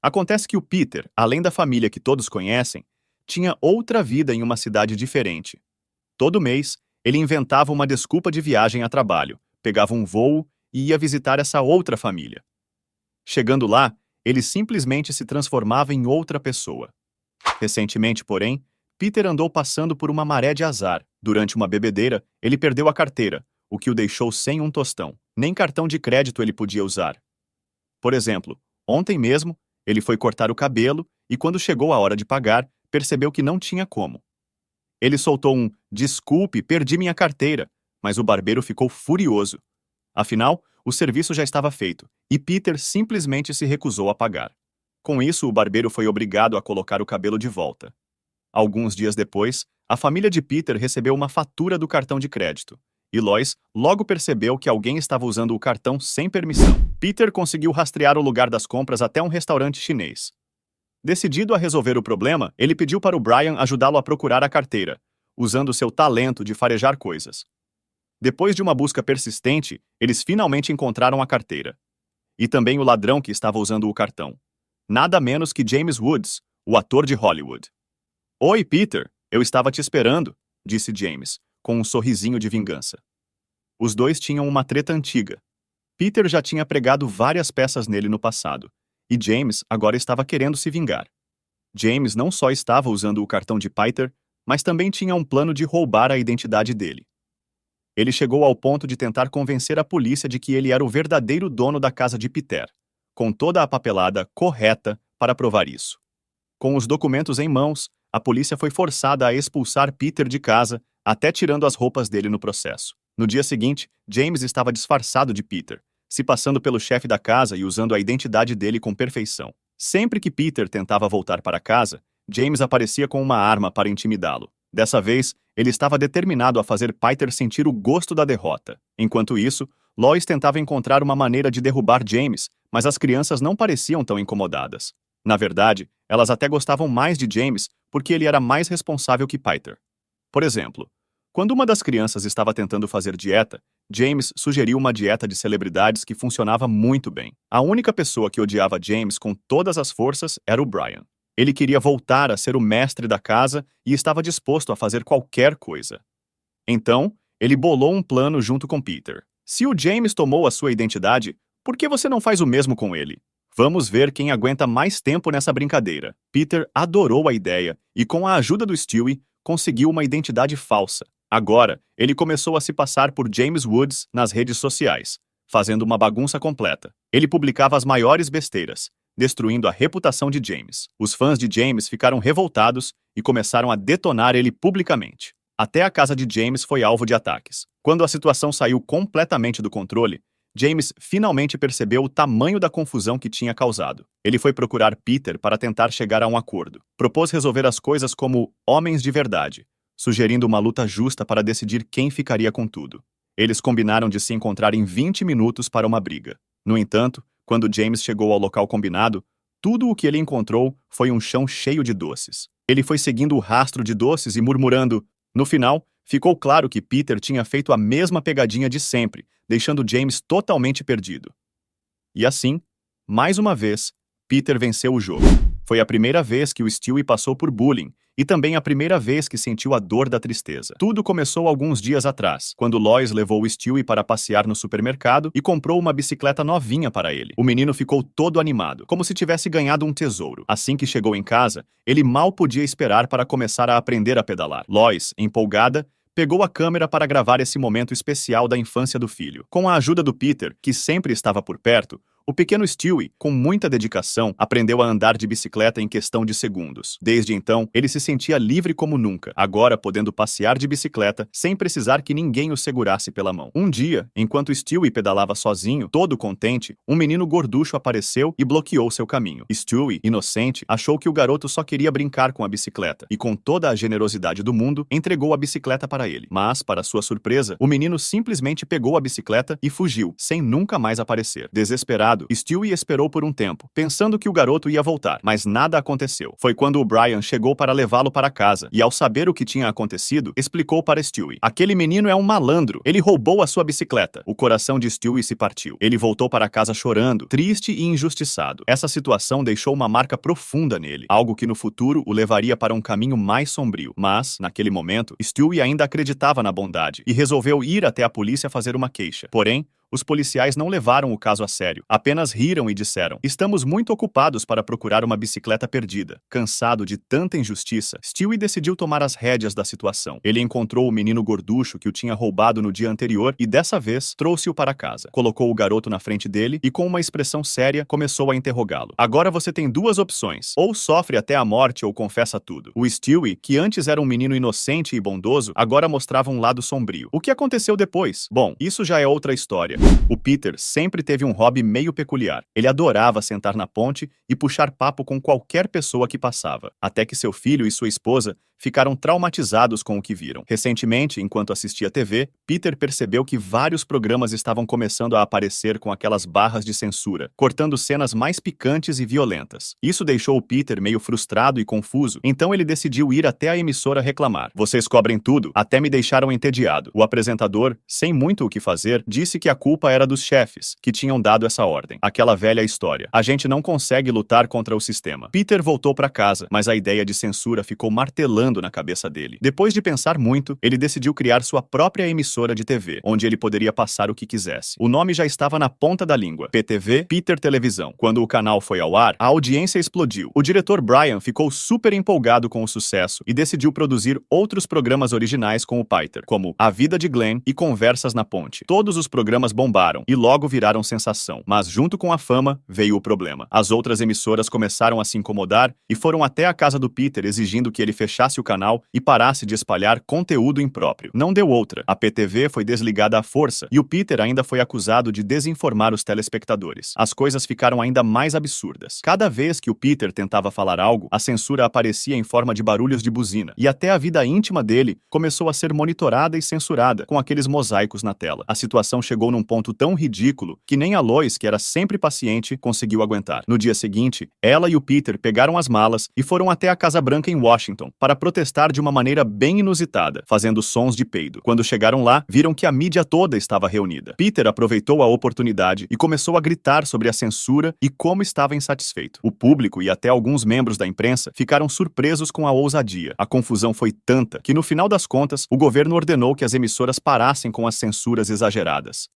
Acontece que o Peter, além da família que todos conhecem, tinha outra vida em uma cidade diferente. Todo mês, ele inventava uma desculpa de viagem a trabalho, pegava um voo e ia visitar essa outra família. Chegando lá, ele simplesmente se transformava em outra pessoa. Recentemente, porém, Peter andou passando por uma maré de azar. Durante uma bebedeira, ele perdeu a carteira, o que o deixou sem um tostão. Nem cartão de crédito ele podia usar. Por exemplo, ontem mesmo, ele foi cortar o cabelo e, quando chegou a hora de pagar, percebeu que não tinha como. Ele soltou um "desculpe, perdi minha carteira", mas o barbeiro ficou furioso. Afinal, o serviço já estava feito e Peter simplesmente se recusou a pagar. Com isso, o barbeiro foi obrigado a colocar o cabelo de volta. Alguns dias depois, a família de Peter recebeu uma fatura do cartão de crédito. E Lois logo percebeu que alguém estava usando o cartão sem permissão. Peter conseguiu rastrear o lugar das compras até um restaurante chinês. Decidido a resolver o problema, ele pediu para o Brian ajudá-lo a procurar a carteira, usando seu talento de farejar coisas. Depois de uma busca persistente, eles finalmente encontraram a carteira. E também o ladrão que estava usando o cartão. Nada menos que James Woods, o ator de Hollywood. "Oi, Peter, eu estava te esperando", disse James, com um sorrisinho de vingança. Os dois tinham uma treta antiga. Peter já tinha pregado várias peças nele no passado, e James agora estava querendo se vingar. James não só estava usando o cartão de Peter, mas também tinha um plano de roubar a identidade dele. Ele chegou ao ponto de tentar convencer a polícia de que ele era o verdadeiro dono da casa de Peter, com toda a papelada correta para provar isso. Com os documentos em mãos, a polícia foi forçada a expulsar Peter de casa, até tirando as roupas dele no processo. No dia seguinte, James estava disfarçado de Peter, se passando pelo chefe da casa e usando a identidade dele com perfeição. Sempre que Peter tentava voltar para casa, James aparecia com uma arma para intimidá-lo. Dessa vez, ele estava determinado a fazer Peter sentir o gosto da derrota. Enquanto isso, Lois tentava encontrar uma maneira de derrubar James, mas as crianças não pareciam tão incomodadas. Na verdade, elas até gostavam mais de James porque ele era mais responsável que Peter. Por exemplo, quando uma das crianças estava tentando fazer dieta, James sugeriu uma dieta de celebridades que funcionava muito bem. A única pessoa que odiava James com todas as forças era o Brian. Ele queria voltar a ser o mestre da casa e estava disposto a fazer qualquer coisa. Então, ele bolou um plano junto com Peter. "Se o James tomou a sua identidade, por que você não faz o mesmo com ele? Vamos ver quem aguenta mais tempo nessa brincadeira." Peter adorou a ideia e, com a ajuda do Stewie, conseguiu uma identidade falsa. Agora, ele começou a se passar por James Woods nas redes sociais, fazendo uma bagunça completa. Ele publicava as maiores besteiras, destruindo a reputação de James. Os fãs de James ficaram revoltados e começaram a detonar ele publicamente. Até a casa de James foi alvo de ataques. Quando a situação saiu completamente do controle, James finalmente percebeu o tamanho da confusão que tinha causado. Ele foi procurar Peter para tentar chegar a um acordo. Propôs resolver as coisas como homens de verdade, sugerindo uma luta justa para decidir quem ficaria com tudo. Eles combinaram de se encontrar em 20 minutos para uma briga. No entanto, quando James chegou ao local combinado, tudo o que ele encontrou foi um chão cheio de doces. Ele foi seguindo o rastro de doces e murmurando. No final, ficou claro que Peter tinha feito a mesma pegadinha de sempre, deixando James totalmente perdido. E assim, mais uma vez, Peter venceu o jogo. Foi a primeira vez que o Stewie passou por bullying, e também a primeira vez que sentiu a dor da tristeza. Tudo começou alguns dias atrás, quando Lois levou o Stewie para passear no supermercado e comprou uma bicicleta novinha para ele. O menino ficou todo animado, como se tivesse ganhado um tesouro. Assim que chegou em casa, ele mal podia esperar para começar a aprender a pedalar. Lois, empolgada, pegou a câmera para gravar esse momento especial da infância do filho. Com a ajuda do Peter, que sempre estava por perto, o pequeno Stewie, com muita dedicação, aprendeu a andar de bicicleta em questão de segundos. Desde então, ele se sentia livre como nunca, agora podendo passear de bicicleta sem precisar que ninguém o segurasse pela mão. Um dia, enquanto Stewie pedalava sozinho, todo contente, um menino gorducho apareceu e bloqueou seu caminho. Stewie, inocente, achou que o garoto só queria brincar com a bicicleta e, com toda a generosidade do mundo, entregou a bicicleta para ele. Mas, para sua surpresa, o menino simplesmente pegou a bicicleta e fugiu, sem nunca mais aparecer. Desesperado, lado, Stewie esperou por um tempo, pensando que o garoto ia voltar, mas nada aconteceu. Foi quando o Brian chegou para levá-lo para casa, e ao saber o que tinha acontecido, explicou para Stewie. Aquele menino é um malandro, ele roubou a sua bicicleta. O coração de Stewie se partiu. Ele voltou para casa chorando, triste e injustiçado. Essa situação deixou uma marca profunda nele, algo que no futuro o levaria para um caminho mais sombrio. Mas, naquele momento, Stewie ainda acreditava na bondade e resolveu ir até a polícia fazer uma queixa. Porém, os policiais não levaram o caso a sério, apenas riram e disseram: "Estamos muito ocupados para procurar uma bicicleta perdida." Cansado de tanta injustiça, Stewie decidiu tomar as rédeas da situação. Ele encontrou o menino gorducho que o tinha roubado no dia anterior e dessa vez trouxe-o para casa. Colocou o garoto na frente dele e com uma expressão séria começou a interrogá-lo. "Agora você tem duas opções, ou sofre até a morte ou confessa tudo." O Stewie, que antes era um menino inocente e bondoso, agora mostrava um lado sombrio. O que aconteceu depois? Bom, isso já é outra história. O Peter sempre teve um hobby meio peculiar. Ele adorava sentar na ponte e puxar papo com qualquer pessoa que passava, até que seu filho e sua esposa ficaram traumatizados com o que viram. Recentemente, enquanto assistia TV, Peter percebeu que vários programas estavam começando a aparecer com aquelas barras de censura, cortando cenas mais picantes e violentas. Isso deixou o Peter meio frustrado e confuso, então ele decidiu ir até a emissora reclamar. "Vocês cobrem tudo, até me deixaram entediado." O apresentador, sem muito o que fazer, disse que a culpa era dos chefes, que tinham dado essa ordem. Aquela velha história: "A gente não consegue lutar contra o sistema." Peter voltou para casa, mas a ideia de censura ficou martelando na cabeça dele. Depois de pensar muito, ele decidiu criar sua própria emissora de TV, onde ele poderia passar o que quisesse. O nome já estava na ponta da língua: PTV, Peter Televisão. Quando o canal foi ao ar, a audiência explodiu. O diretor Brian ficou super empolgado com o sucesso e decidiu produzir outros programas originais com o Peter, como A Vida de Glenn e Conversas na Ponte. Todos os programas bombaram e logo viraram sensação. Mas junto com a fama, veio o problema. As outras emissoras começaram a se incomodar e foram até a casa do Peter exigindo que ele fechasse o canal e parasse de espalhar conteúdo impróprio. Não deu outra. A PTV foi desligada à força e o Peter ainda foi acusado de desinformar os telespectadores. As coisas ficaram ainda mais absurdas. Cada vez que o Peter tentava falar algo, a censura aparecia em forma de barulhos de buzina. E até a vida íntima dele começou a ser monitorada e censurada, com aqueles mosaicos na tela. A situação chegou num ponto tão ridículo que nem a Lois, que era sempre paciente, conseguiu aguentar. No dia seguinte, ela e o Peter pegaram as malas e foram até a Casa Branca em Washington para protestar de uma maneira bem inusitada, fazendo sons de peido. Quando chegaram lá, viram que a mídia toda estava reunida. Peter aproveitou a oportunidade e começou a gritar sobre a censura e como estava insatisfeito. O público e até alguns membros da imprensa ficaram surpresos com a ousadia. A confusão foi tanta que, no final das contas, o governo ordenou que as emissoras parassem com as censuras exageradas.